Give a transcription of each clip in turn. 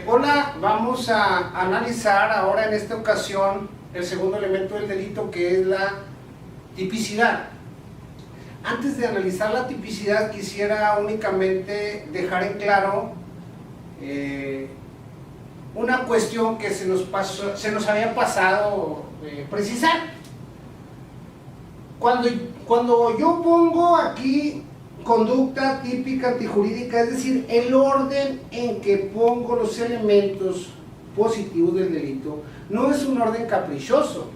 Hola, vamos a analizar ahora en esta ocasión el segundo elemento del delito, que es la tipicidad. Antes de analizar la tipicidad, quisiera únicamente dejar en claro una cuestión que se nos había pasado precisar. Cuando yo pongo aquí conducta típica antijurídica, es decir, el orden en que pongo los elementos positivos del delito, no es un orden caprichoso.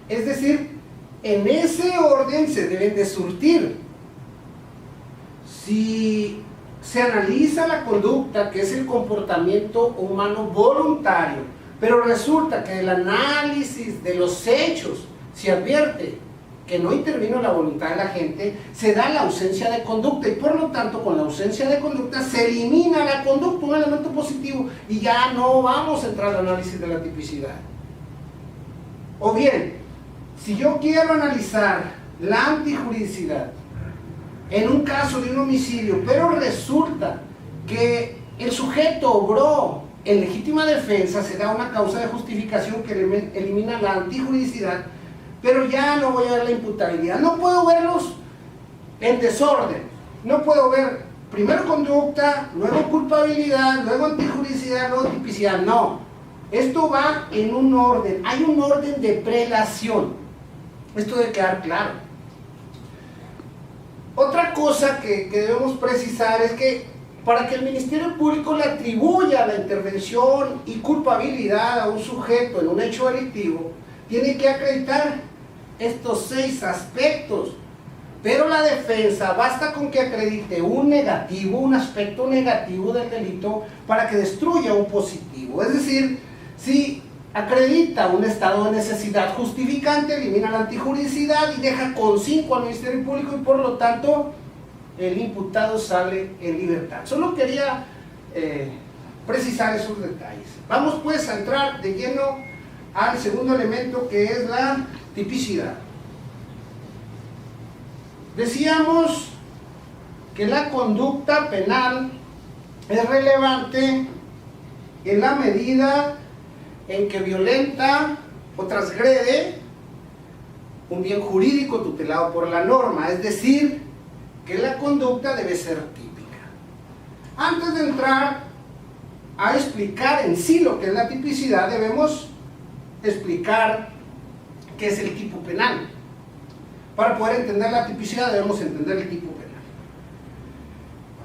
Es decir, en ese orden se deben de surtir. Si se analiza la conducta, que es el comportamiento humano voluntario, pero resulta que el análisis de los hechos se advierte que no intervino la voluntad de la gente, se da la ausencia de conducta, y por lo tanto con la ausencia de conducta se elimina la conducta, un elemento positivo, y ya no vamos a entrar al análisis de la tipicidad. O bien, si yo quiero analizar la antijuridicidad en un caso de un homicidio, pero resulta que el sujeto obró en legítima defensa, se da una causa de justificación que elimina la antijuridicidad, pero ya no voy a ver la imputabilidad. No puedo verlos en desorden. No puedo ver primero conducta, luego culpabilidad, luego antijuridicidad, luego tipicidad. No. Esto va en un orden. Hay un orden de prelación. Esto debe quedar claro. Otra cosa que debemos precisar es que para que el Ministerio Público le atribuya la intervención y culpabilidad a un sujeto en un hecho delictivo, tiene que acreditar estos 6 aspectos, pero la defensa basta con que acredite un negativo, un aspecto negativo del delito para que destruya un positivo. Es decir, si acredita un estado de necesidad justificante, elimina la antijuridicidad y deja con 5 al Ministerio Público, y por lo tanto el imputado sale en libertad. Solo quería precisar esos detalles. Vamos pues a entrar de lleno al segundo elemento, que es la tipicidad. Decíamos que la conducta penal es relevante en la medida en que violenta o transgrede un bien jurídico tutelado por la norma, es decir, que la conducta debe ser típica. Antes de entrar a explicar en sí lo que es la tipicidad, debemos explicar qué es el tipo penal. Para poder entender la tipicidad debemos entender el tipo penal.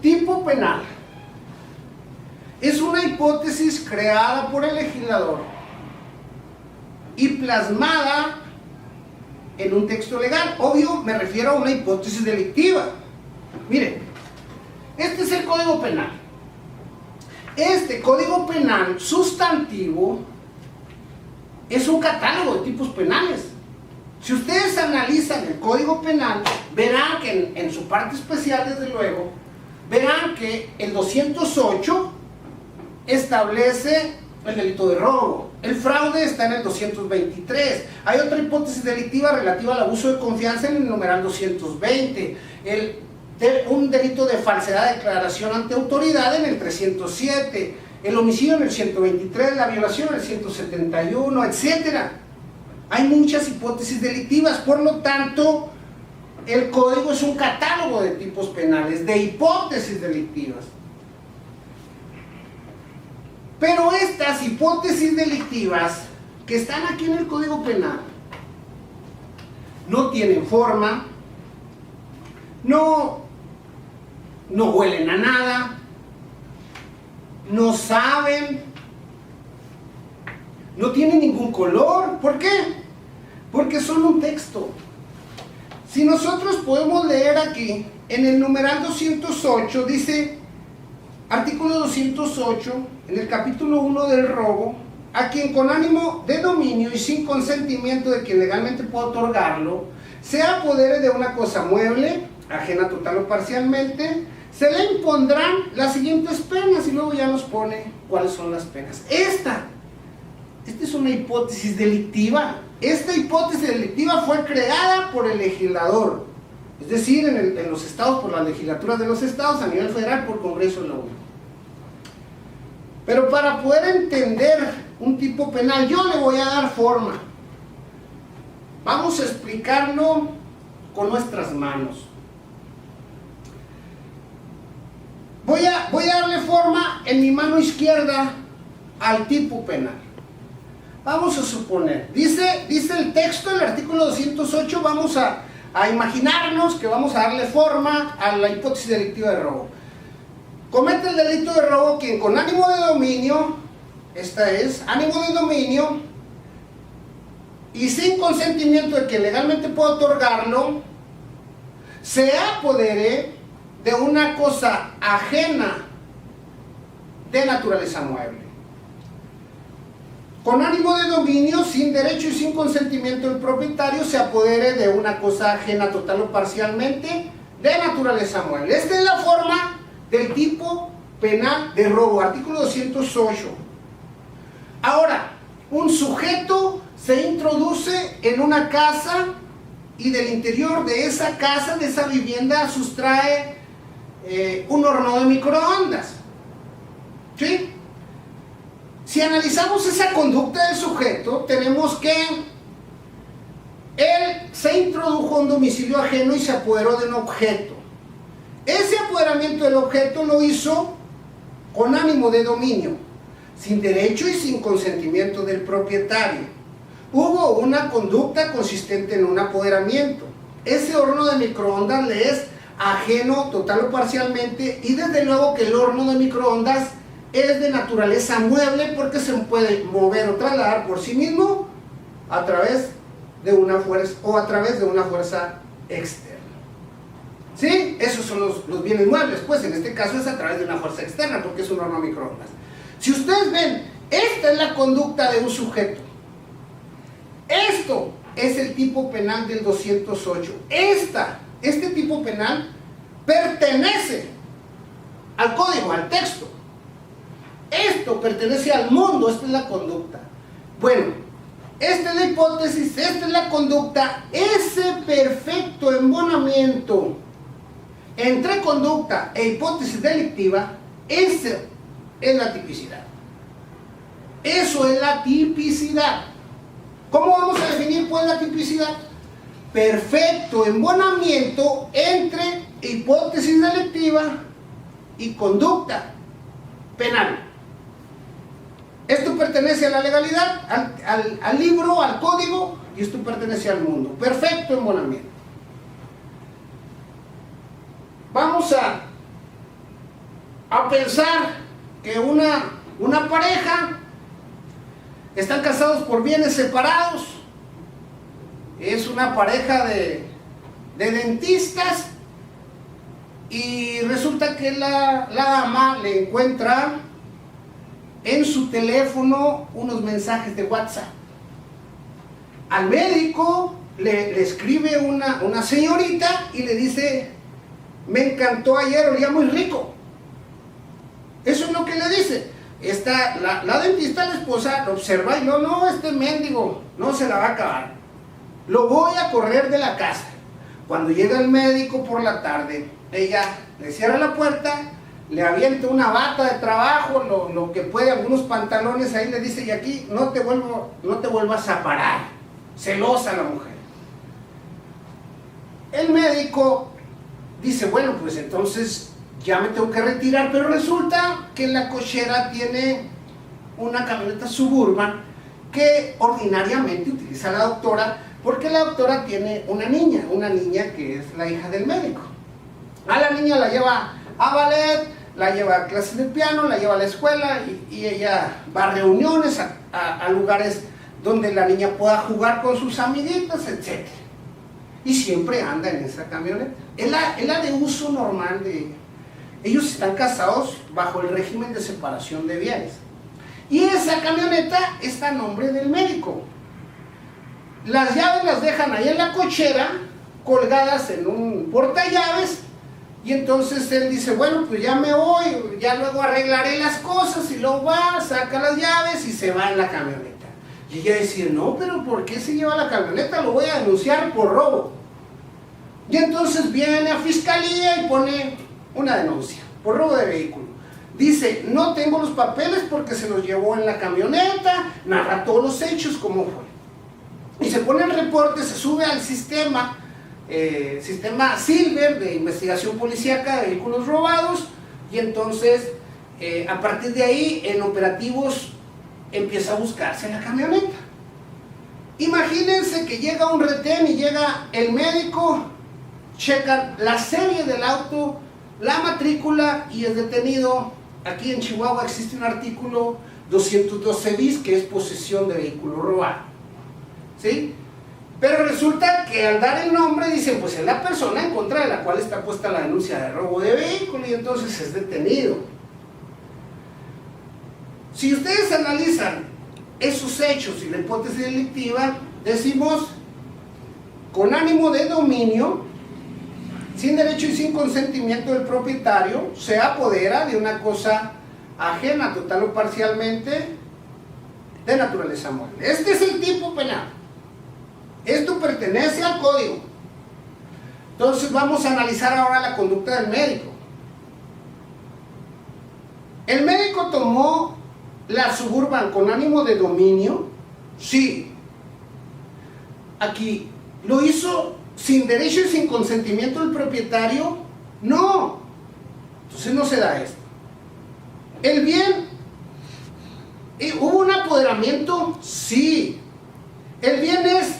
Tipo penal es una hipótesis creada por el legislador y plasmada en un texto legal. Obvio, me refiero a una hipótesis delictiva. Miren, este es el Código Penal. Este Código Penal sustantivo es un catálogo de tipos penales. Si ustedes analizan el Código Penal, verán que en su parte especial, desde luego, verán que el 208 establece el delito de robo. El fraude está en el 223. Hay otra hipótesis delictiva relativa al abuso de confianza en el numeral 220. Un delito de falsedad de declaración ante autoridad en el 307. El homicidio en el 123, la violación en el 171, etc. Hay muchas hipótesis delictivas, por lo tanto, el código es un catálogo de tipos penales, de hipótesis delictivas. Pero estas hipótesis delictivas que están aquí en el Código Penal no tienen forma, no huelen a nada, no saben, no tienen ningún color. ¿Por qué? Porque son un texto. Si nosotros podemos leer aquí, en el numeral 208, dice, artículo 208, en el capítulo 1 del robo, a quien con ánimo de dominio y sin consentimiento de quien legalmente pueda otorgarlo, se apodere de una cosa mueble, ajena total o parcialmente, se le impondrán las siguientes penas, y luego ya nos pone cuáles son las penas. Esta es una hipótesis delictiva. Esta hipótesis delictiva fue creada por el legislador, es decir, en los estados, por las legislaturas de los estados, a nivel federal, por Congreso de la Unión. Pero para poder entender un tipo penal, yo le voy a dar forma. Vamos a explicarlo con nuestras manos. Voy a darle forma en mi mano izquierda al tipo penal. Vamos a suponer, dice el texto, el artículo 208, vamos a imaginarnos que vamos a darle forma a la hipótesis delictiva de robo. Comete el delito de robo quien con ánimo de dominio, esta es, ánimo de dominio, y sin consentimiento de que legalmente pueda otorgarlo, se apodere de una cosa ajena de naturaleza mueble. Con ánimo de dominio, sin derecho y sin consentimiento del propietario, se apodere de una cosa ajena total o parcialmente de naturaleza mueble. Esta es la forma del tipo penal de robo, artículo 208. Ahora, un sujeto se introduce en una casa y del interior de esa casa, de esa vivienda, sustrae un horno de microondas. ¿Sí? Si analizamos esa conducta del sujeto, tenemos que él se introdujo a un domicilio ajeno y se apoderó de un objeto. Ese apoderamiento del objeto lo hizo con ánimo de dominio, sin derecho y sin consentimiento del propietario. Hubo una conducta consistente en un apoderamiento. Ese horno de microondas le es ajeno total o parcialmente, y desde luego que el horno de microondas es de naturaleza mueble porque se puede mover o trasladar por sí mismo a través de una fuerza o a través de una fuerza externa. ¿Sí? Esos son los bienes muebles, pues en este caso es a través de una fuerza externa porque es un horno microondas. Si ustedes ven, esta es la conducta de un sujeto. Esto es el tipo penal del 208. Este tipo penal pertenece al código, al texto. Esto pertenece al mundo, esta es la conducta. Bueno, esta es la hipótesis, esta es la conducta, ese perfecto embonamiento entre conducta e hipótesis delictiva, esa es la tipicidad. Eso es la tipicidad. ¿Cómo vamos a definir pues la tipicidad? Perfecto embonamiento entre hipótesis delictiva y conducta penal. Esto pertenece a la legalidad, al libro, al código, y esto pertenece al mundo. Perfecto embonamiento. Vamos a pensar que una pareja están casados por bienes separados. Es una pareja de dentistas, y resulta que la dama le encuentra en su teléfono unos mensajes de WhatsApp. Al médico le escribe una señorita y le dice: me encantó ayer, olía muy rico. Eso es lo que le dice. La dentista, la esposa, lo observa y no, este mendigo no se la va a acabar. Lo voy a correr de la casa. Cuando llega el médico por la tarde, ella le cierra la puerta, le avienta una bata de trabajo, lo que puede, algunos pantalones, ahí le dice: y aquí no te vuelvas a parar. Celosa la mujer. El médico dice: bueno, pues entonces ya me tengo que retirar, pero resulta que la cochera tiene una camioneta Suburban que ordinariamente utiliza la doctora, porque la doctora tiene una niña que es la hija del médico. A la niña la lleva a ballet, la lleva a clases de piano, la lleva a la escuela, y ella va a reuniones, a lugares donde la niña pueda jugar con sus amiguitas, etc. Y siempre anda en esa camioneta. Es la de uso normal de ella. Ellos están casados bajo el régimen de separación de bienes. Y esa camioneta está a nombre del médico. Las llaves las dejan ahí en la cochera, colgadas en un portallaves, y entonces él dice: bueno, pues ya me voy, ya luego arreglaré las cosas, y luego va, saca las llaves y se va en la camioneta. Y ella decía: no, pero ¿por qué se lleva la camioneta? Lo voy a denunciar por robo. Y entonces viene a fiscalía y pone una denuncia por robo de vehículo. Dice, no tengo los papeles porque se los llevó en la camioneta, narra todos los hechos, cómo fue. Y se pone el reporte, se sube al sistema Silver de investigación policíaca de vehículos robados, y entonces a partir de ahí en operativos empieza a buscarse la camioneta. Imagínense que llega un retén y llega el médico, checan la serie del auto, la matrícula y es detenido. Aquí en Chihuahua existe un artículo 212 bis que es posesión de vehículo robado, ¿sí? Pero resulta que al dar el nombre dicen, pues es la persona en contra de la cual está puesta la denuncia de robo de vehículo, y entonces es detenido. Si ustedes analizan esos hechos y la hipótesis delictiva, decimos, con ánimo de dominio, sin derecho y sin consentimiento del propietario, se apodera de una cosa ajena, total o parcialmente, de naturaleza moral. Este es el tipo penal. Esto pertenece al código. Entonces vamos a analizar ahora la conducta del médico. ¿El médico tomó la Suburban con ánimo de dominio? Sí. Aquí, ¿lo hizo sin derecho y sin consentimiento del propietario? No. Entonces no se da esto. El bien, ¿hubo un apoderamiento? Sí. ¿El bien es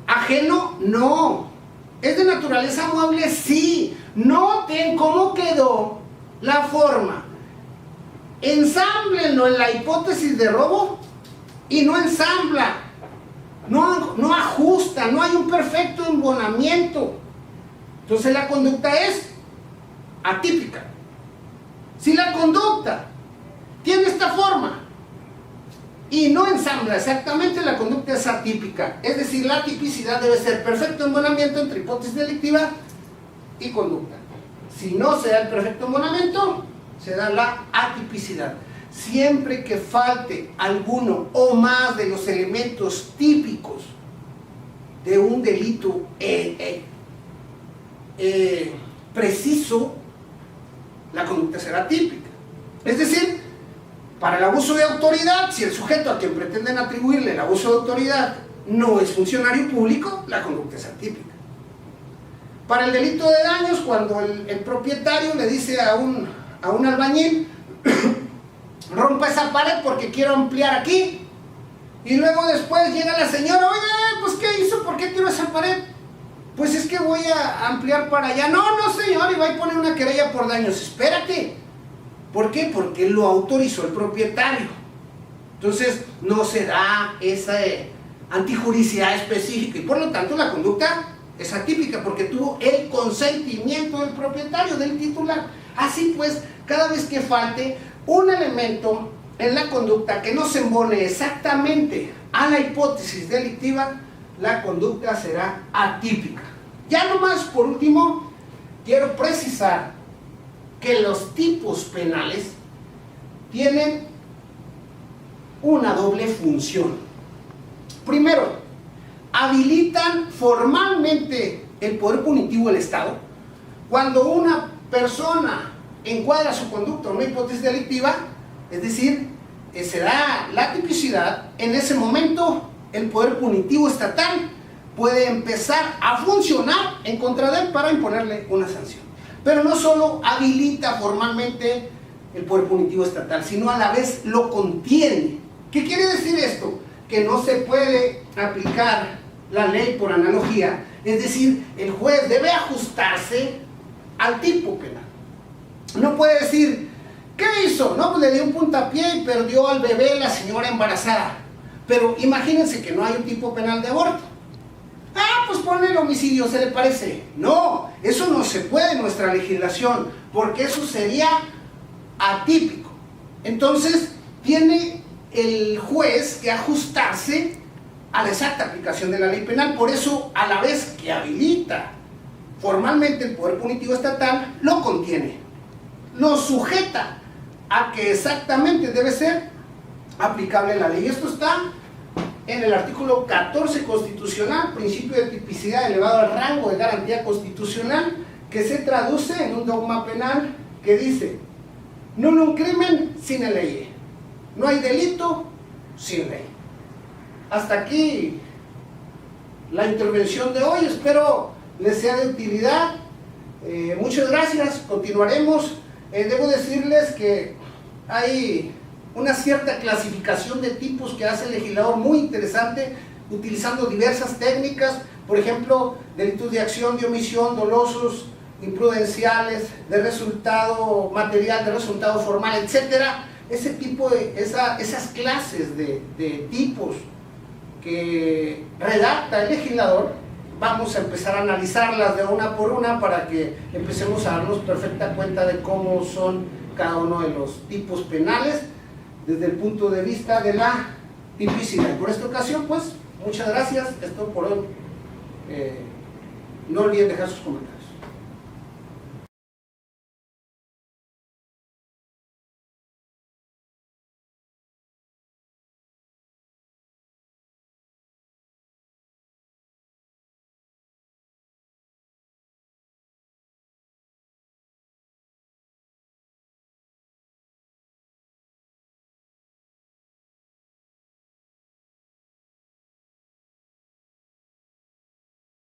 ajeno? No. ¿Es de naturaleza mueble? Sí. Noten cómo quedó la forma. Ensámblenlo en la hipótesis de robo y no ensambla. No ajusta, no hay un perfecto embonamiento. Entonces la conducta es atípica. Si la conducta tiene esta forma y no ensambla exactamente, la conducta es atípica. Es decir, la tipicidad debe ser perfecto embonamiento entre hipótesis delictiva y conducta. Si no se da el perfecto embonamiento, se da la atipicidad. Siempre que falte alguno o más de los elementos típicos de un delito preciso, la conducta será típica. Es decir, para el abuso de autoridad, si el sujeto a quien pretenden atribuirle el abuso de autoridad no es funcionario público, la conducta es atípica. Para el delito de daños, cuando el propietario le dice a un albañil, rompa esa pared porque quiero ampliar aquí, y luego después llega la señora, oye, pues ¿qué hizo? ¿Por qué tiró esa pared? Pues es que voy a ampliar para allá. No, señor, y va a poner una querella por daños. Espérate. ¿Por qué? Porque lo autorizó el propietario. Entonces no se da esa antijuricidad específica y por lo tanto la conducta es atípica porque tuvo el consentimiento del propietario, del titular. Así pues, cada vez que falte un elemento en la conducta que no se embone exactamente a la hipótesis delictiva, la conducta será atípica. Ya nomás por último, quiero precisar que los tipos penales tienen una doble función. Primero, habilitan formalmente el poder punitivo del Estado. Cuando una persona encuadra su conducta en una hipótesis delictiva, es decir, se da la tipicidad, en ese momento el poder punitivo estatal puede empezar a funcionar en contra de él para imponerle una sanción. Pero no solo habilita formalmente el poder punitivo estatal, sino a la vez lo contiene. ¿Qué quiere decir esto? Que no se puede aplicar la ley por analogía, es decir, el juez debe ajustarse al tipo penal. No puede decir, ¿qué hizo? No, pues le dio un puntapié y perdió al bebé la señora embarazada. Pero imagínense que no hay un tipo penal de aborto. Pues pone el homicidio, ¿se le parece? No, eso no se puede en nuestra legislación, porque eso sería atípico. Entonces, tiene el juez que ajustarse a la exacta aplicación de la ley penal. Por eso, a la vez que habilita formalmente el poder punitivo estatal, lo contiene, lo sujeta a que exactamente debe ser aplicable la ley. Esto está en el artículo 14 constitucional, principio de tipicidad elevado al rango de garantía constitucional, que se traduce en un dogma penal que dice: No hay un crimen sin ley. No hay delito sin ley. Hasta aquí la intervención de hoy. Espero les sea de utilidad. Muchas gracias. Continuaremos. Debo decirles que hay una cierta clasificación de tipos que hace el legislador muy interesante, utilizando diversas técnicas, por ejemplo, delitos de acción, de omisión, dolosos, imprudenciales, de resultado material, de resultado formal, etcétera. Ese tipo de, esas clases de tipos que redacta el legislador, vamos a empezar a analizarlas de una por una para que empecemos a darnos perfecta cuenta de cómo son cada uno de los tipos penales desde el punto de vista de la tipicidad. Por esta ocasión, pues, muchas gracias. Esto por hoy. No olviden dejar sus comentarios.